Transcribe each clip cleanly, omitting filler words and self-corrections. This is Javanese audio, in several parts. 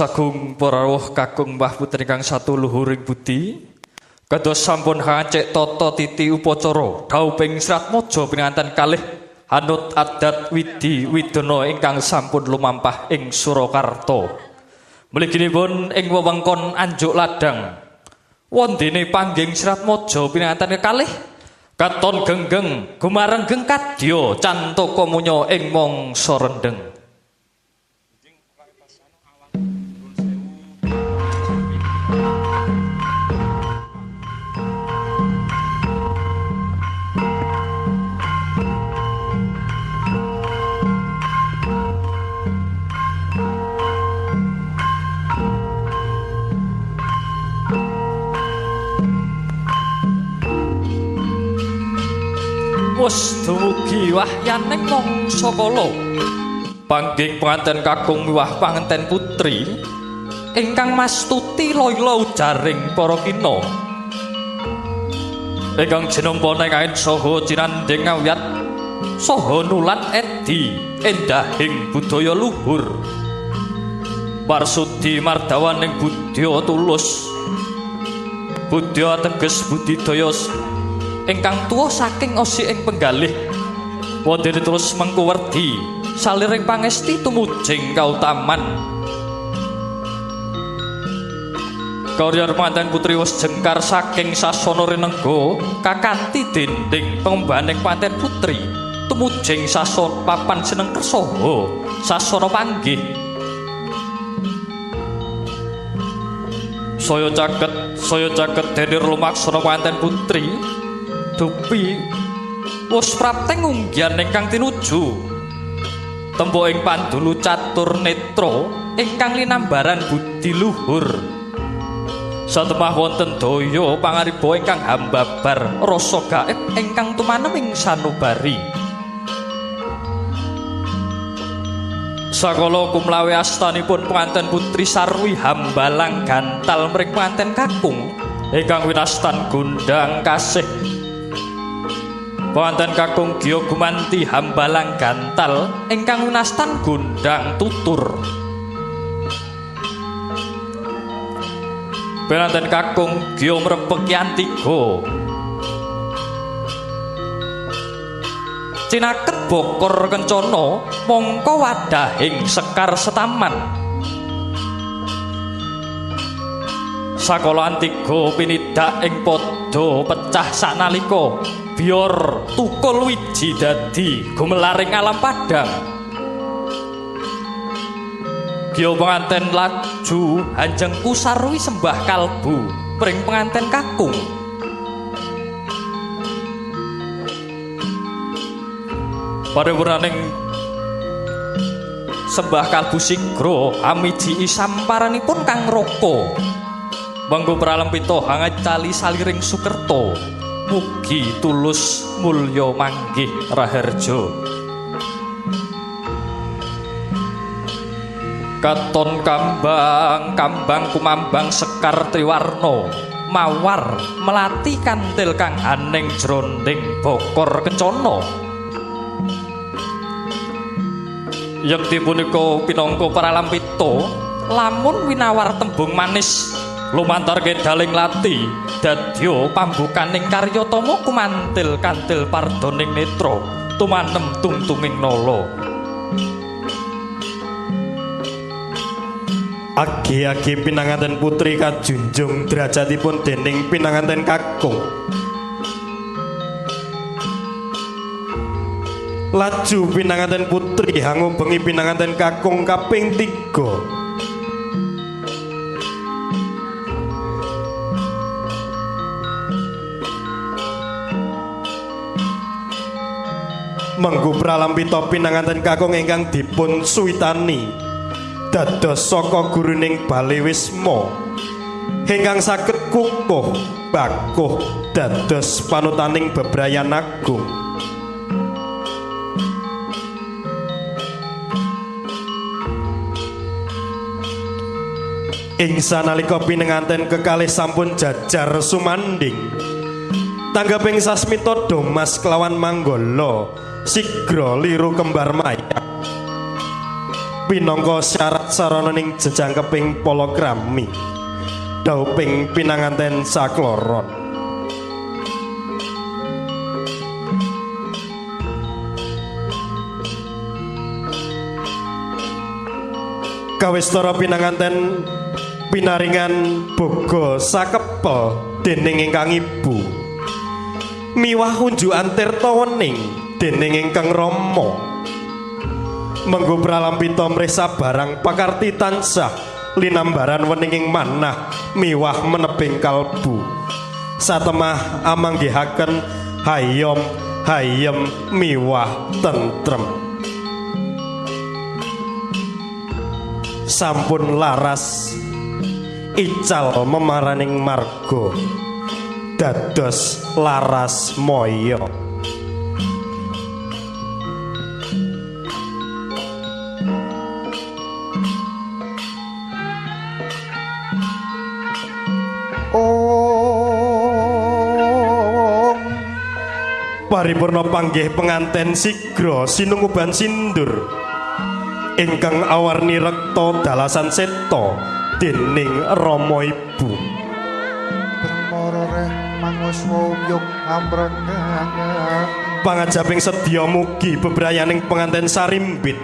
Sagung para rawuh kakung mbah putri kang satu luhuring budi kados sampun ngacek tata titi upacara dhauping Srat Maja pinanganten kalih anut adat widi widana ingkang sampun lumampah ing Surakarta. Mliginipun ing wewengkon Anjuk Ladang wondene pangging Srat Maja pinanganten kalih katon genggeng gumarenggeng kadya cantaka munya ing mangsa rendheng. Wus dumugi wahyaning mangsa kala pangging penganten kakung miwah panganten putri ingkang mastuti layla ujaring para kina ingkang jinampa nengkain saha cinanding ngawiyat saha nulat edi endahing budaya luhur parsudi mardawaning budya tulus budya teges budidaya ingkang tuwa saking osi ing penggalih wondene terus mengku werdi saliring pangesti tumujing kautaman karya manten putri wis jengkar saking sasana rinengga kakanthi dinding pengembaning panten putri tumujing sasana papan seneng kersaha sasana panggih saya caket dene lumaksana panten putri dupi wis prapteng unggian ingkang tinuju tempo ing pandulu catur netra ingkang linambaran budi luhur satemah wonten daya pangariba ingkang hambabar rasa gaib ingkang tumanem ing sanubari sakala kumlawe astanipun penganten putri sarwi hambalang gantal mring penganten kakung ingkang winastan gondang kasih penganten kakung Gya Gumanti hambalang gantal ingkang winastan gondang tutur penganten kakung Gya Mrepeki Antiga cinaket bokor kencana mangka wadahing sekar setaman sakala Antiga pinidak ing padha pecah sanalika biar tukul wiji dadi gumelaring alam padang Gya penganten laju hanjengku sarwi sembah kalbu pring penganten kakung parewuraning sembah kalbu sigra amiji isamparanipun kang raka manggo pralempita hangacali saliring sukerta mugi tulus mulya manggih raharja katon kambang kumambang sekar triwarna mawar melati kantil kang haning jroning bokor kencana yekti punika pinangka pralampita lamun winawar tembung manis lumantar kedaling lati dadya pambukaning karyatama kumantil kantil pardoning netra tumanem tungtunging nala agi-agi pinanganten putri kajunjung derajatipun dening pinanganten kakung laju pinanganten putri hangubengi pinanganten kakung kaping 3 menggu pralampita pinanganten kakung ingkang dipun suwitani dados saka guruning Bali Wisma ingkang saged kukuh bakuh dados panutaning bebrayan agung ing sanalika pinanganten kekalih sampun jajar sumanding tanggaping sasmita Domas kelawan Manggala sigra liru kembar maya pinangka syarat sarananing jejangkeping palakrami dauping pinanganten sakloron. Kawistara pinanganten pinaringan boga sakepel dening ingkang ibu miwah unjukan tirta wening dening ingkang rama menggo pralampita mriksa barang pakarti tansah linambaran weninging manah miwah menebing kalbu satemah amanggihaken hayom hayem miwah tentrem. Sampun laras ical memaraning marga dados laras moyo. Paripurna panggih penganten sigra sinunguban sindur ingkang awarni rekta dalasan seta dening Rama Ibu. Bermoreh manguswayung amrengang. Pangajaping sedya mugi bebrayaning penganten sarimbit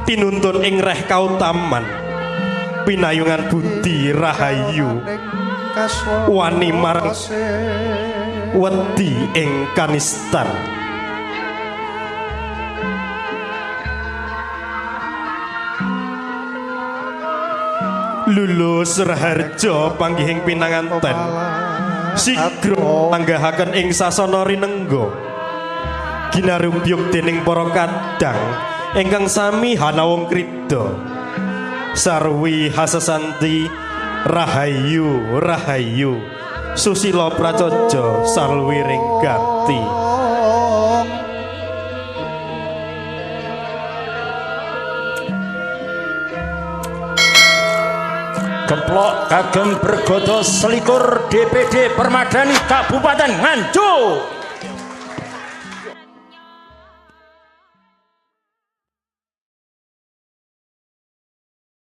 tinuntun ing reh kautaman pinayungan budi rahayu wani marang wedi ing kanistan. Lulus raharja panggihing pinanganten sigra anggahaken ing sasana rinengga ginarumbyuk dening para kadang ingkang sami hanawung krida sarwi hasesanti rahayu rahayu susila pracaja salwiring gati. Gemplok kagem bergodo selikur DPD Permadani Kabupaten Nganjuk.